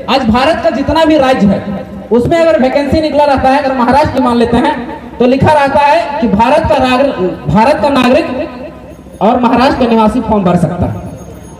आज भारत का जितना भी राज्य है उसमें अगर वैकेंसी निकला रहता है, अगर महाराष्ट्र की मान लेते हैं तो लिखा रहता है कि भारत का नागरिक और महाराष्ट्र का निवासी फॉर्म भर सकता है।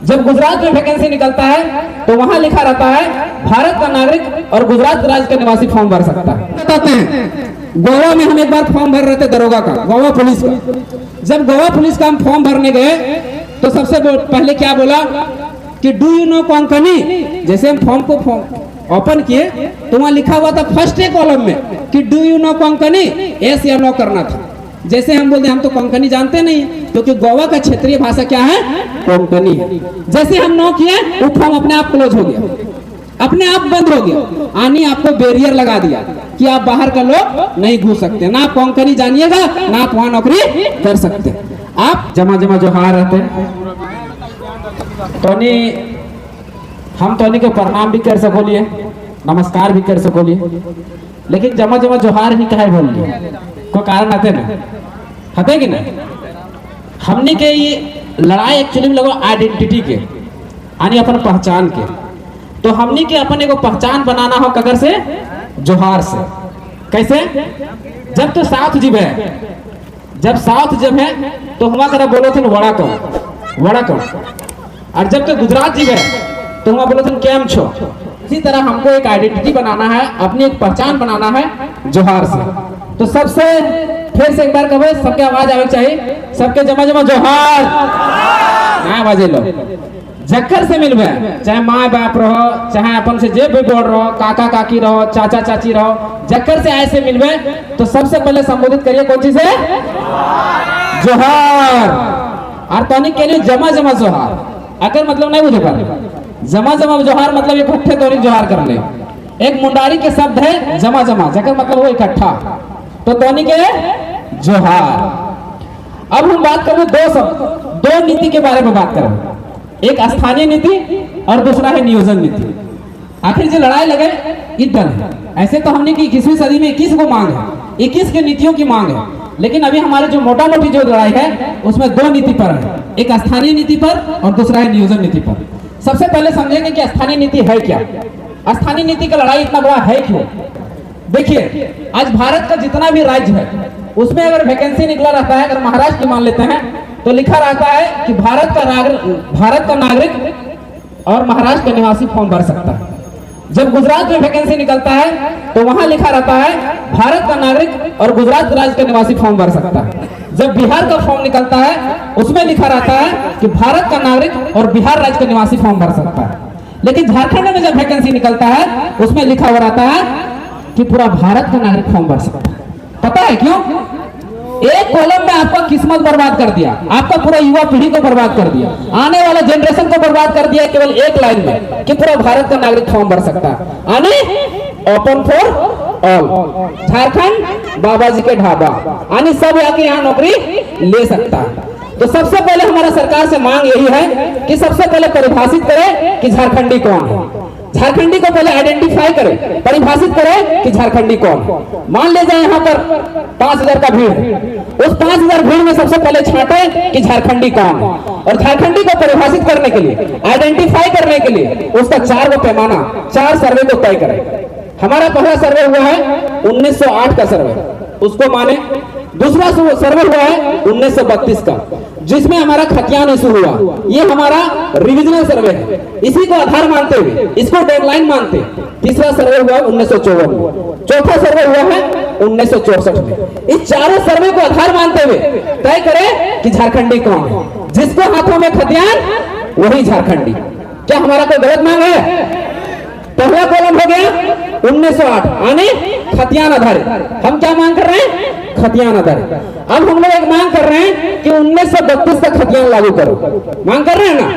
जब गुजरात में वैकेंसी निकलता है तो वहां लिखा रहता है भारत का नागरिक और गुजरात राज्य का निवासी फॉर्म भर सकता है। बताते हैं गोवा में हम एक बार फॉर्म भर रहे थे दरोगा का, गोवा पुलिस का। जब गोवा पुलिस का हम फॉर्म भरने गए तो सबसे पहले क्या बोला कि डू यू नो कोंकणी। जैसे हम फॉर्म को ओपन किए तो वहां लिखा हुआ था फर्स्ट ए कॉलम में कि do you know Konkani, yes या नो करना था। जैसे हम बोलते हैं हम तो कोंकणी जानते नहीं, क्योंकि गोवा का क्षेत्रीय भाषा क्या है, कोंकणी है। जैसे हम नो किए वो फॉर्म अपने आप क्लोज हो गया, अपने आप बंद हो गया। आनी आपको बैरियर लगा दिया कि आप बाहर का लोग नहीं घुस सकते, ना आप कोंकणी जानिएगा ना आप वहां नौकरी कर सकते। आप जमा जोहार रहते टोनी, हम टोनी के प्रणाम भी कर सकोलिए, नमस्कार भी कर सकोलिए, लेकिन जमा जोहार ही कहे बोल लिए को कारण आते ना हते कि नहीं। हमने के ये लड़ाई एक्चुअली में लगो आइडेंटिटी के यानी अपन पहचान के। तो हमने के अपन एगो पहचान बनाना हो कगर से, जोहार से। कैसे? जब तो साउथ जिब है, जब साउथ जब है तो हमारा तरह बोलो थे वड़ा कौन, और जब तो गुजरात जिब है तो हमारा बोलो थे केम छो। इसी तरह हमको एक आइडेंटिटी बनाना है, अपनी एक पहचान बनाना है जोहार से। तो सबसे फिर से एक बार कहो, सबके आवाज आवे चाहिए, सबके जमा जोहार। हाँ बाजे लो, जक्कर से मिलबे, चाहे माँ बाप रहो, चाहे अपन से जे भी बोल रहो, काका काकी रहो, चाचा चाची रहो, जक्कर से आए से मिलबे तो सबसे पहले संबोधित करिए कौन चीज से, जोहार। और तनिक के लिए जमा जोहार। अगर मतलब नहीं बुझे पाए, जमा जोहार मतलब इकट्ठे तोरी जोहार कर ले। एक मुंडारी के शब्द है जमा, जकर मतलब वो इकट्ठा, तो दोनों के जोहार। अब हम बात करें दो नीति के बारे में बात करें, एक स्थानीय नीति और दूसरा है नियोजन नीति। आखिर जो लड़ाई लगे इधर है। ऐसे तो हमने की 21वीं सदी में 21 को मांग है, 21 के नीतियों की मांग है, लेकिन अभी हमारे जो मोटा मोटी जो लड़ाई है उसमें दो नीति पर है, एक स्थानीय नीति पर और दूसरा है नियोजन नीति पर। सबसे पहले समझेंगे कि स्थानीय नीति है क्या, स्थानीय नीति का लड़ाई इतना बड़ा है क्यों। देखिए आज भारत का जितना भी राज्य है उसमें अगर वैकेंसी निकला रहता है, अगर महाराष्ट्र की मान लेते हैं तो लिखा रहता है कि भारत का नागरिक और महाराष्ट्र का निवासी फॉर्म भर सकता है। जब गुजरात में वैकेंसी निकलता है तो वहां लिखा रहता है भारत का नागरिक और गुजरात राज्य का निवासी फॉर्म भर सकता है। जब बिहार का फॉर्म निकलता है उसमें लिखा रहता है कि भारत का नागरिक और बिहार राज्य का निवासी फॉर्म भर सकता है। लेकिन झारखंड में जब वैकेंसी निकलता है उसमें लिखा हुआ रहता है कि पूरा भारत का नागरिक फॉर्म भर सकता है। पता है क्यों? एक कॉलम में आपका किस्मत बर्बाद कर दिया, आपका पूरा युवा पीढ़ी को बर्बाद कर दिया, आने वाला जनरेशन को बर्बाद कर दिया केवल एक लाइन में कि पूरा भारत का नागरिक फॉर्म भर सकता है। आने ओपन फॉर ऑल, झारखंड बाबा जी के ढाबा, आने सब आके यहाँ नौकरी ले सकता है। तो सबसे पहले हमारा सरकार से मांग यही है कि सबसे पहले परिभाषित करें कि झारखंडी कौन है। झारखंडी को पहले आइडेंटिफाई करें, परिभाषित करें कि झारखंडी कौन। मान ले जाए यहाँ पर 5000 का भीड़, उस 5000 भीड़ में सबसे पहले छांटे कि झारखंडी कौन। और झारखंडी को परिभाषित करने के लिए, आइडेंटिफाई करने के लिए उसका 4 गो पैमाना, 4 सर्वे को तय करें। हमारा पहला सर्वे हुआ है 1908 का सर्वे, उसको माने। दूसरा सर्वे हुआ है 1932 का, जिसमें हमारा खतियान इशू हुआ। ये हमारा रिविजनल सर्वे है, इसी को आधार मानते हुए, इसको डेडलाइन मानते। तीसरा सर्वे हुआ 1954 में, चौथा सर्वे हुआ है 1964 में। इस चारों सर्वे को आधार मानते हुए तय करें कि झारखंडी कौन है। जिसको हाथों में खतियान वही झारखंडी। क्या हमारा कोई गलत मांग है? पहला कॉलम हो गया 1908 यानी खतियान आधारित। हम क्या मांग कर रहे हैं? खतियान आधारित। अब हम लोग एक मांग कर रहे हैं कि 1932 का खतियान लागू करो। मांग कर रहे हैं ना?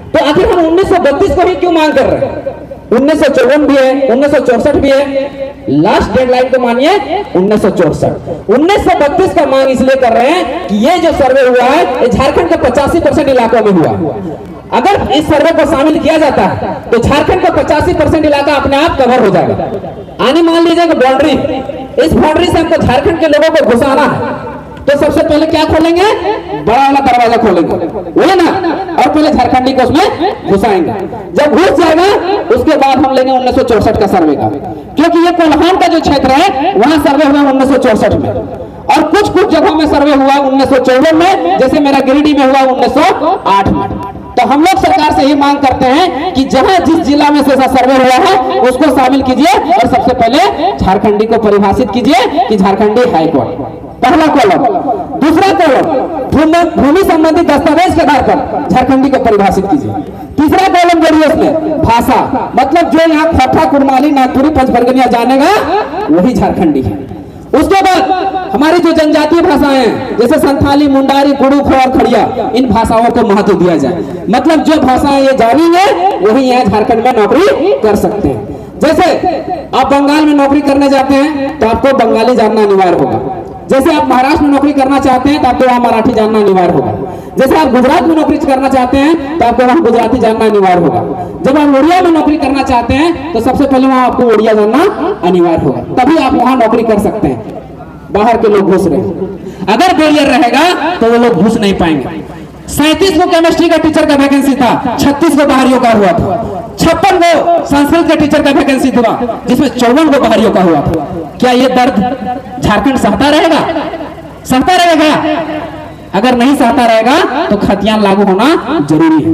तो आखिर हम 1932 को ही क्यों मांग कर रहे हैं? 1954 भी है, 1964 भी है, लास्ट डेडलाइन को मानिए 1964। 1932 का मांग इसलिए कर रहे हैं कि ये जो सर्वे हुआ है ये झारखंड के 85% इलाकों में हुआ। अगर इस सर्वे को शामिल किया जाता है तो झारखंड का 85% इलाका अपने आप कवर हो जाएगा। आने मान लीजिए कि बाउंड्री, इस बाउंड्री से हमको झारखंड के लोगों को घुसाना है, तो सबसे पहले क्या खोलेंगे, बड़ा वाला दरवाजा खोलेंगे, वही ना, और पहले झारखंडी को उसमें घुसाएंगे। जब घुस जाएगा उसके बाद हम लेंगे 1964 का सर्वे का, क्योंकि ये कोल्हान का जो क्षेत्र है वहां सर्वे हुआ 1964 में, और कुछ कुछ जगहों में सर्वे हुआ 1954 में, जैसे मेरा गिरिडीह में हुआ 1908 में। तो हम लोग सरकार से ही मांग करते हैं कि जहां जिस जिला में से ऐसा सर्वे हुआ है उसको शामिल कीजिए, और सबसे पहले झारखंडी को परिभाषित कीजिए कि झारखंडी है कौन, पहला कॉलम। दूसरा कॉलम भूमि संबंधी दस्तावेज के आधार पर झारखंडी को परिभाषित कीजिए। तीसरा कॉलम जोड़िए उसमें भाषा, मतलब जो यहाँ खोटा, कुड़माली, नागपुरी, पंचबरगनिया जानेगा वही झारखंडी है। उसके बाद हमारी जो जनजातीय भाषाएं हैं जैसे संथाली, मुंडारी, गुड़ुख और खड़िया, इन भाषाओं को महत्व दिया जाए, मतलब जो भाषाएं ये जानेंगे वही यहाँ झारखंड में नौकरी कर सकते हैं। जैसे आप बंगाल में नौकरी करने जाते हैं तो आपको बंगाली जानना अनिवार्य होगा, जैसे आप महाराष्ट्र में नौकरी करना चाहते हैं तो आपको वहां मराठी जानना अनिवार्य होगा, जैसे आप गुजरात में नौकरी करना चाहते हैं तो आपको वहां गुजराती जानना अनिवार्य होगा, जब आप उड़िया में नौकरी करना चाहते हैं तो सबसे पहले वहां आपको उड़िया जानना अनिवार्य होगा, तभी आप वहां नौकरी कर सकते हैं। बाहर के लोग घुस रहे हैं, अगर बैरियर रहेगा तो वो लोग घुस नहीं पाएंगे। 37 को केमिस्ट्री का टीचर का वैकेंसी था, 36 को बाहरियों का हुआ था। 56 को संस्कृत के टीचर का वैकेंसी था, जिसमें 54 को बाहरियों का हुआ था। क्या ये दर्द झारखंड सहता रहेगा? सहता रहेगा? अगर नहीं सहता रहेगा तो खतियान लागू होना जरूरी है।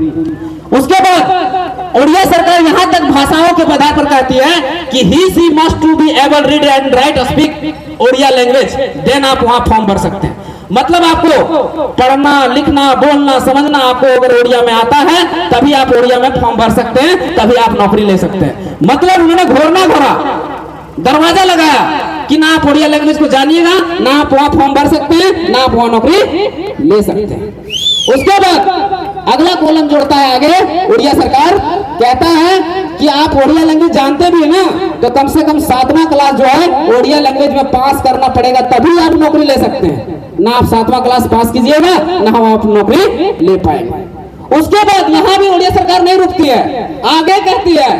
उसके बाद उड़िया सरकार यहां तक भाषाओं के आधार पर कहती है कि he she must to be able read and write speak Odia language, then आप वहां फॉर्म भर सकते हैं। मतलब आपको पढ़ना, लिखना, बोलना, समझना आपको अगर उड़िया में आता है तभी आप उड़िया में फॉर्म भर सकते हैं, तभी आप नौकरी ले सकते हैं। मतलब उन्होंने घोरना घोरा, दरवाजा लगाया कि ना आप उड़िया लैंग्वेज को जानिएगा, ना आप वहां फॉर्म भर सकते हैं, ना आप वहां नौकरी ले सकते हैं। उसके बाद अगला कॉलम जोड़ता है आगे, उड़िया सरकार कहता है कि आप उड़िया लैंग्वेज जानते भी है ना, तो कम से कम 7वां क्लास जो है उड़िया लैंग्वेज में पास करना पड़ेगा, तभी आप नौकरी ले सकते हैं। ना आप 7वां क्लास पास कीजिएगा ना हम आप नौकरी ले पाएंगे। उसके बाद यहाँ भी उड़िया सरकार नहीं रुकती है, आगे कहती है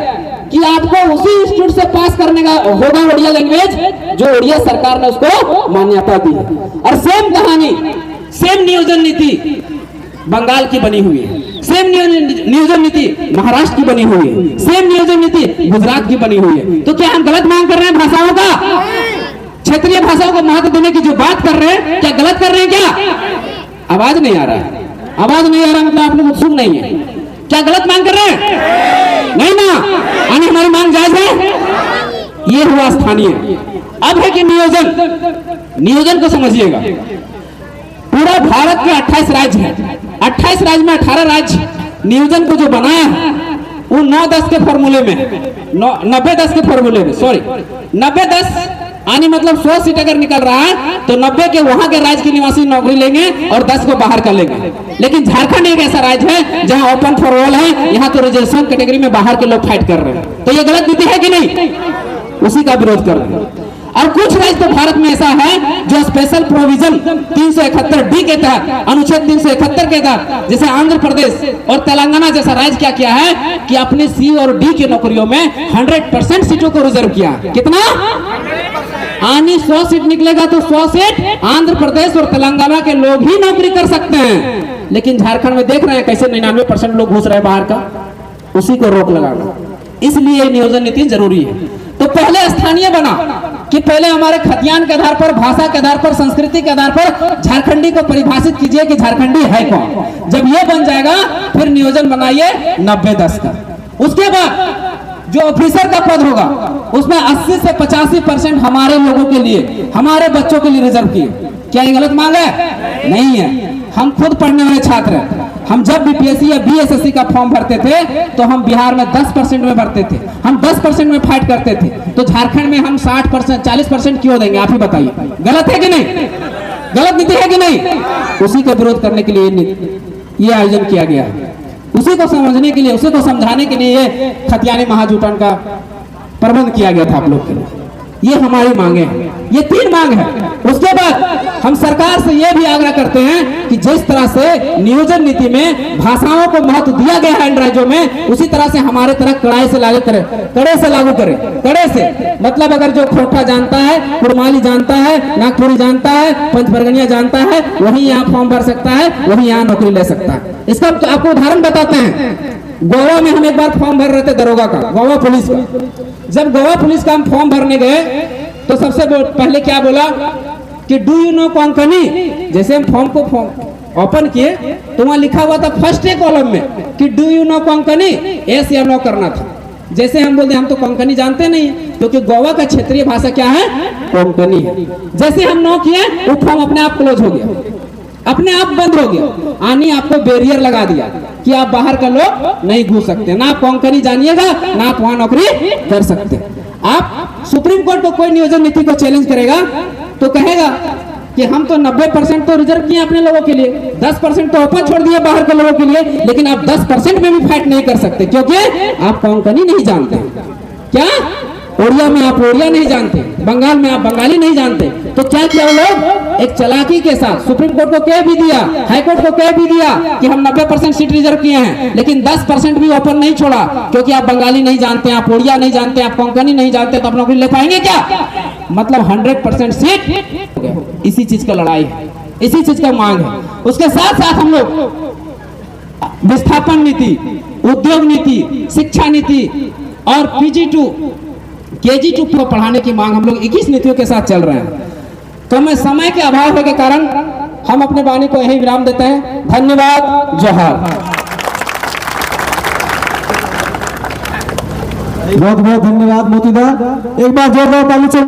कि आपको उसी इंस्टीट्यूट से पास करने का होगा उड़िया लैंग्वेज जो उड़िया सरकार ने उसको मान्यता दी है। और सेम कहानी, सेम नियोजन नीति बंगाल की बनी हुई है, सेम नियोजन नीति महाराष्ट्र की बनी हुई है, सेम नियोजन नीति गुजरात की बनी हुई है। तो क्या हम गलत मांग कर रहे हैं भाषाओं का? क्षेत्रीय भाषाओं को महत्व देने की जो बात कर रहे हैं, क्या गलत कर रहे हैं? क्या आवाज नहीं आ रहा है? आवाज नहीं आ रहा मतलब आप लोग उत्सुक नहीं है? क्या गलत मांग कर रहे हैं? नहीं ना, यानी हमारी मांग जायज है। ये हुआ स्थानीय। अब है कि नियोजन, नियोजन को समझिएगा। पूरा भारत के 28 राज्य है, 28 राज्य में 18 राज्य नियोजन को जो बनाया है वो 9-10 के फॉर्मूले में, 90-10 के फॉर्मूले में, सॉरी 90-10 यानी मतलब 100 सीट अगर निकल रहा है तो 90 के वहां के राज्य के निवासी नौकरी लेंगे और 10 को बाहर कर लेंगे। लेकिन झारखंड एक ऐसा राज्य है जहां ओपन फॉर ऑल है, यहाँ तो रिजर्वेशन कैटेगरी में बाहर के लोग फाइट कर रहे हैं। तो ये गलत नीति है कि नहीं? उसी का विरोध कर रहे हैं। और कुछ राज्य तो भारत में ऐसा है जो स्पेशल प्रोविजन 371D के तहत, अनुच्छेद 371 के तहत, जैसे आंध्र प्रदेश और तेलंगाना जैसा राज्य क्या किया है कि अपने C और D की नौकरियों में 100% सीटों को रिजर्व किया। कितना? यानी 100 सीट निकलेगा तो 100 सीट आंध्र प्रदेश और तेलंगाना के लोग ही नौकरी कर सकते हैं। लेकिन झारखंड में देख रहे हैं कैसे 99% लोग घुस रहे हैं बाहर का, उसी को रोक लगाना। इसलिए नियोजन नीति जरूरी है। तो पहले स्थानीय बना कि पहले हमारे खतियान के आधार पर, भाषा के आधार पर, संस्कृति के आधार पर झारखंडी को परिभाषित कीजिए कि झारखंडी है कौन। जब ये बन जाएगा फिर नियोजन बनाइए 90-10 का। उसके बाद जो ऑफिसर का पद होगा उसमें 80 से 85% हमारे लोगों के लिए, हमारे बच्चों के लिए रिजर्व किए। क्या ये गलत मांग है? नहीं है। हम खुद पढ़ने वाले छात्र हैं। हम जब बीपीएससी या बीएसएससी का फॉर्म भरते थे तो हम बिहार में 10% में भरते थे, हम 10% में फाइट करते थे। तो झारखंड में हम 60%, 40% क्यों देंगे? आप ही बताइए। गलत है कि नहीं? गलत नीति है कि नहीं? उसी का विरोध करने के लिए ये आयोजन किया गया है। उसी को समझने के लिए, उसी को समझाने के लिए खतियानी महाजुटन का प्रबंध किया गया था आप लोग के लिए। ये हमारी मांगे हैं। ये 3 मांग है। उसके बाद हम सरकार से ये भी आग्रह करते हैं कि जिस तरह से नियोजन नीति में भाषाओं को महत्व दिया गया है इन राज्यों में, उसी तरह से हमारे तरह कड़ाई से लागू करें, कड़े से लागू करें। कड़े से मतलब अगर जो खोटा जानता है, कुड़माली जानता है, नागपुरी जानता है, पंचबरगनिया जानता है, वही यहाँ फॉर्म भर सकता है, वही यहाँ नौकरी ले सकता है। इसका आपको उदाहरण बताते हैं। गोवा में हम एक बार फॉर्म भर रहे थे दरोगा का, गोवा पुलिस का। जब गोवा पुलिस का हम फॉर्म भरने गए तो सबसे पहले क्या बोला कि डू यू नो कोंकणी। जैसे हम फॉर्म को ओपन किए तो वहां लिखा हुआ था फर्स्ट कॉलम में कि do you know Konkani, yes या नो करना था। जैसे हम बोलते हम तो कोंकणी जानते नहीं, क्योंकि गोवा का क्षेत्रीय भाषा क्या है, कोंकणी है। जैसे हम नो किए वो फॉर्म अपने आप क्लोज हो गया, अपने आप बंद हो गया। आनी आपको बैरियर लगा दिया कि आप बाहर का लोग नहीं घुस सकते, ना आप कोंकणी जानिएगा ना आप वहां नौकरी कर सकते। आप सुप्रीम कोर्ट को कोई नियोजन नीति को चैलेंज करेगा तो कहेगा कि हम तो 90% तो रिजर्व किए अपने लोगों के लिए, 10% तो ओपन छोड़ दिए बाहर के लोगों के लिए, लेकिन आप 10% में भी फाइट नहीं कर सकते क्योंकि आप कोंकणी नहीं जानते। क्या ओडिया में आप ओडिया नहीं जानते, बंगाल में आप बंगाली नहीं जानते। तो क्या किया वो लोग, एक चालाकी के साथ सुप्रीम कोर्ट को कह भी दिया, हाई कोर्ट को कह भी दिया कि हम 90% सीट रिजर्व किए हैं, लेकिन 10% भी ओपन नहीं छोड़ा क्योंकि आप बंगाली नहीं जानते, आप ओडिया नहीं जानते, आप कोंकणी नहीं जानते, तो आप नौकरी ले पाएंगे क्या? मतलब 100% सीट। इसी चीज का लड़ाई है, इसी चीज का मांग है। उसके साथ साथ हम लोग विस्थापन नीति, उद्योग नीति, शिक्षा नीति और PG2 KG2 को पढ़ाने की मांग हम लोग 21 नीतियों के साथ चल रहे हैं। तो मैं समय के अभाव के कारण हम अपने वाणी को यही विराम देते हैं। धन्यवाद, जोहार। बहुत बहुत धन्यवाद मोतीदा। एक बार जोरदार ताली से